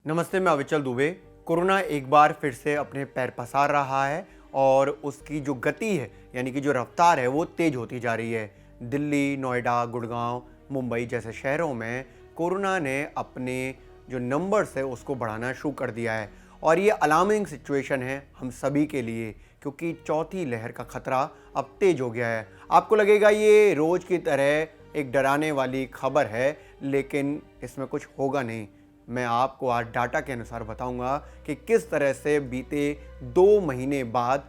नमस्ते, मैं अविचल दुबे। कोरोना एक बार फिर से अपने पैर पसार रहा है और उसकी जो गति है यानी कि जो रफ्तार है वो तेज होती जा रही है। दिल्ली, नोएडा, गुड़गांव, मुंबई जैसे शहरों में कोरोना ने अपने जो नंबर्स है उसको बढ़ाना शुरू कर दिया है और ये अलार्मिंग सिचुएशन है हम सभी के लिए, क्योंकि चौथी लहर का खतरा अब तेज हो गया है। आपको लगेगा ये रोज की तरह एक डराने वाली खबर है, लेकिन इसमें कुछ होगा नहीं। मैं आपको आज डाटा के अनुसार बताऊंगा कि किस तरह से बीते 2 महीने बाद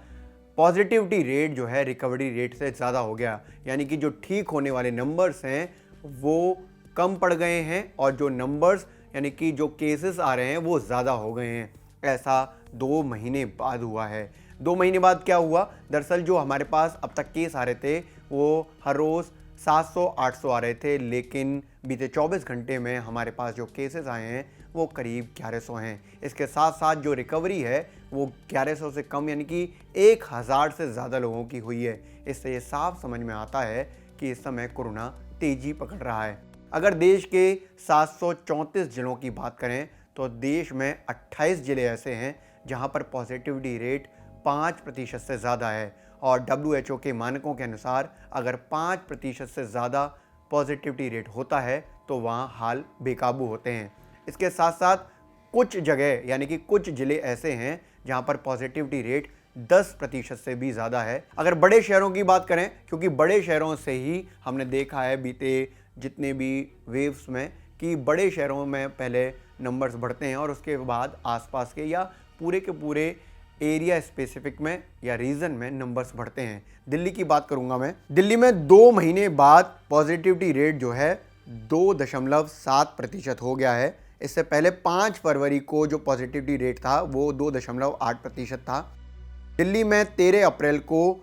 पॉजिटिविटी रेट जो है रिकवरी रेट से ज़्यादा हो गया, यानी कि जो ठीक होने वाले नंबर्स हैं वो कम पड़ गए हैं और जो नंबर्स यानी कि जो केसेस आ रहे हैं वो ज़्यादा हो गए हैं। ऐसा 2 महीने बाद हुआ है। 2 महीने बाद क्या हुआ? दरअसल जो हमारे पास अब तक केस आ रहे थे वो हर रोज़ 700-800 आ रहे थे, लेकिन बीते 24 घंटे में हमारे पास जो केसेस आए हैं वो करीब 1100 हैं। इसके साथ साथ जो रिकवरी है वो 1100 से कम यानी कि 1000 से ज़्यादा लोगों की हुई है। इससे ये साफ समझ में आता है कि इस समय कोरोना तेजी पकड़ रहा है। अगर देश के 734 जिलों की बात करें तो देश में 28 जिले ऐसे हैं जहां पर पॉजिटिविटी रेट 5% से ज़्यादा है और WHO के मानकों के अनुसार अगर 5% से ज़्यादा पॉजिटिविटी रेट होता है तो वहाँ हाल बेकाबू होते हैं। इसके साथ साथ कुछ जगह यानी कि कुछ ज़िले ऐसे हैं जहाँ पर पॉजिटिविटी रेट 10% से भी ज़्यादा है। अगर बड़े शहरों की बात करें, क्योंकि बड़े शहरों से ही हमने देखा है बीते जितने भी वेव्स में कि बड़े शहरों में पहले नंबर्स बढ़ते हैं और उसके बाद आसपास के या पूरे के पूरे एरिया स्पेसिफिक में या रीजन में नंबर्स बढ़ते हैं। दिल्ली की बात करूंगा मैं। दिल्ली में 2 महीने बाद पॉजिटिविटी रेट जो है 2.7% हो गया है। इससे पहले 5 फरवरी को जो पॉजिटिविटी रेट था वो 2.8% था। दिल्ली में 13 अप्रैल को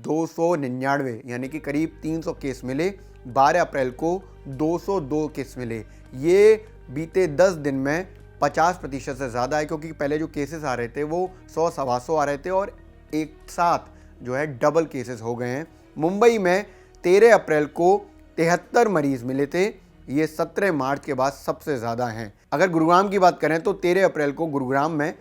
299 यानी कि करीब 300 केस मिले। 12 अप्रैल को 202 केस मिले। ये बीते 10 दिन में 50% से ज़्यादा है, क्योंकि पहले जो केसेस आ रहे थे वो 100-125 आ रहे थे और एक साथ जो है डबल केसेस हो गए हैं। मुंबई में 13 अप्रैल को 73 मरीज मिले थे। ये 17 मार्च के बाद सबसे ज़्यादा हैं। अगर गुरुग्राम की बात करें तो 13 अप्रैल को गुरुग्राम में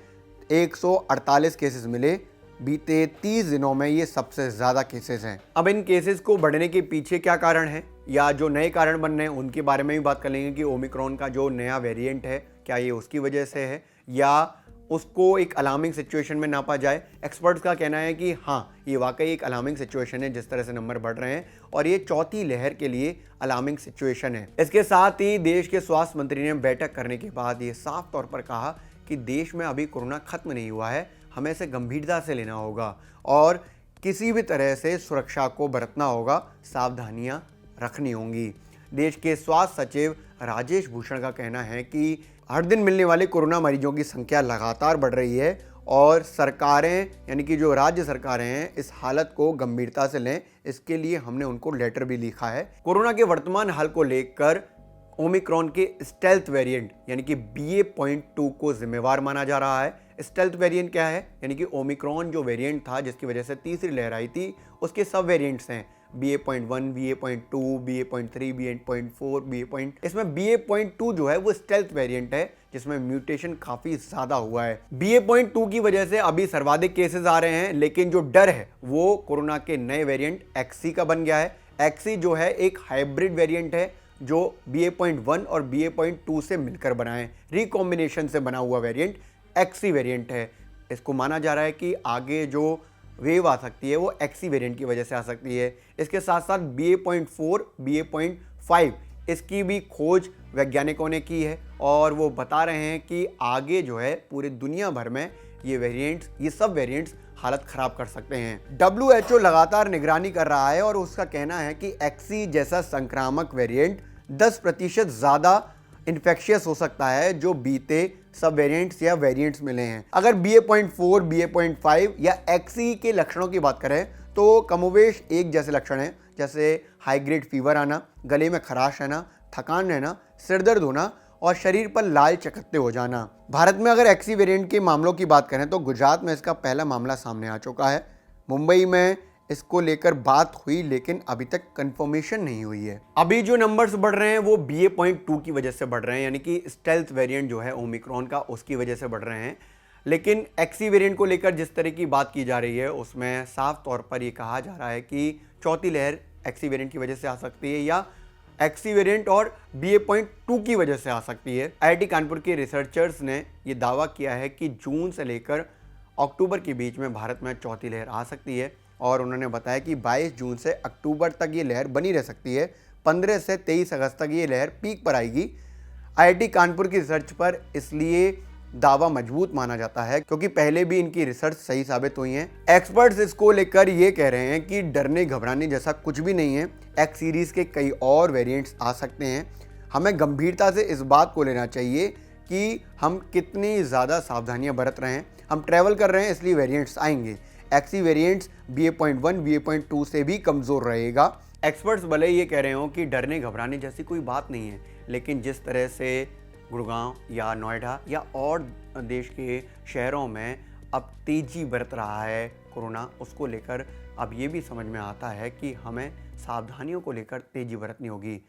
148 केसेस मिले। बीते 30 दिनों में ये सबसे ज़्यादा केसेस हैं। अब इन केसेस को बढ़ने के पीछे क्या कारण है या जो नए कारण बन रहे हैं उनके बारे में भी बात कर लेंगे कि ओमिक्रॉन का जो नया वेरिएंट है क्या ये उसकी वजह से है या उसको एक अलार्मिंग सिचुएशन में नापा जाए। एक्सपर्ट्स का कहना है कि हाँ, ये वाकई एक अलार्मिंग सिचुएशन है जिस तरह से नंबर बढ़ रहे हैं और ये चौथी लहर के लिए अलार्मिंग सिचुएशन है। इसके साथ ही देश के स्वास्थ्य मंत्री ने बैठक करने के बाद ये साफ तौर पर कहा कि देश में अभी कोरोना खत्म नहीं हुआ है, हमें इसे गंभीरता से लेना होगा और किसी भी तरह से सुरक्षा को बरतना होगा, सावधानियां रखनी होंगी। देश के स्वास्थ्य सचिव राजेश भूषण का कहना है कि हर दिन मिलने वाले कोरोना मरीजों की संख्या लगातार बढ़ रही है और सरकारें यानी कि जो राज्य सरकारें हैं इस हालत को गंभीरता से लें, इसके लिए हमने उनको लेटर भी लिखा है। कोरोना के वर्तमान हाल को लेकर ओमिक्रॉन के स्टेल्थ वेरिएंट यानी कि BA.2 को जिम्मेवार माना जा रहा है। स्टेल्थ वेरिएंट क्या है? यानी कि ओमिक्रॉन जो वेरिएंट था जिसकी वजह से तीसरी लहर आई थी उसके सब वेरिएंट्स हैं BA.1, BA.2, BA.3, BA.4, इसमें BA.2 जो है वो स्टेल्थ वेरिएंट है जिसमें म्यूटेशन काफ़ी ज़्यादा हुआ है। BA.2 की वजह से अभी सर्वाधिक केसेस आ रहे हैं, लेकिन जो डर है वो कोरोना के नए वेरिएंट XC का बन गया है। XC जो है एक हाइब्रिड वेरिएंट है जो BA.1 और BA.2 से मिलकर बना है। रिकॉम्बिनेशन से बना हुआ वेरिएंट XC वेरिएंट है। इसको माना जा रहा है कि आगे जो वेव आ सकती है वो XC वेरिएंट की वजह से आ सकती है। इसके साथ साथ BA.4, BA.5 इसकी भी खोज वैज्ञानिकों ने की है और वो बता रहे हैं कि आगे जो है पूरी दुनिया भर में ये सब वेरिएंट्स हालत खराब कर सकते हैं। WHO लगातार निगरानी कर रहा है और उसका कहना है कि XC जैसा संक्रामक वेरिएंट 10% ज़्यादा इन्फेक्शियस हो सकता है जो बीते सब वेरिएंट्स या वेरिएंट्स मिले हैं। अगर BA.4, BA.5 या XC के लक्षणों की बात करें तो कमोवेश एक जैसे लक्षण हैं, जैसे हाई ग्रेड फीवर आना, गले में खराश रहना, थकान रहना, सिर दर्द होना और शरीर पर लाल चकत्ते हो जाना। भारत में अगर XC वेरिएंट के मामलों की बात करें तो गुजरात में इसका पहला मामला सामने आ चुका है। मुंबई में इसको लेकर बात हुई, लेकिन अभी तक कंफर्मेशन नहीं हुई है। अभी जो नंबर्स बढ़ रहे हैं वो BA.2 की वजह से बढ़ रहे हैं, यानी कि स्टेल्थ वेरिएंट जो है ओमिक्रॉन का, उसकी वजह से बढ़ रहे हैं। लेकिन XE वेरिएंट को लेकर जिस तरह की बात की जा रही है उसमें साफ तौर पर ये कहा जा रहा है कि चौथी लहर XE वेरिएंट की वजह से आ सकती है या XE वेरिएंट और BA.2 की वजह से आ सकती है। IIT कानपुर के रिसर्चर्स ने ये दावा किया है कि जून से लेकर अक्टूबर के बीच में भारत में चौथी लहर आ सकती है, और उन्होंने बताया कि 22 जून से अक्टूबर तक ये लहर बनी रह सकती है। 15 से 23 अगस्त तक ये लहर पीक पर आएगी। IIT कानपुर की रिसर्च पर इसलिए दावा मजबूत माना जाता है क्योंकि पहले भी इनकी रिसर्च सही साबित हुई है। एक्सपर्ट्स इसको लेकर ये कह रहे हैं कि डरने घबराने जैसा कुछ भी नहीं है। X सीरीज के कई और वेरिएंट्स आ सकते हैं। हमें गंभीरता से इस बात को लेना चाहिए कि हम कितनी ज़्यादा सावधानियां बरत रहे हैं। हम ट्रैवल कर रहे हैं इसलिए वेरिएंट्स आएंगे। XE वेरिएंट्स BA.1 BA.2 से भी कमज़ोर रहेगा। एक्सपर्ट्स भले ये कह रहे हो कि डरने घबराने जैसी कोई बात नहीं है, लेकिन जिस तरह से गुड़गांव या नोएडा या और देश के शहरों में अब तेज़ी बरत रहा है कोरोना, उसको लेकर अब ये भी समझ में आता है कि हमें सावधानियों को लेकर तेज़ी बरतनी होगी।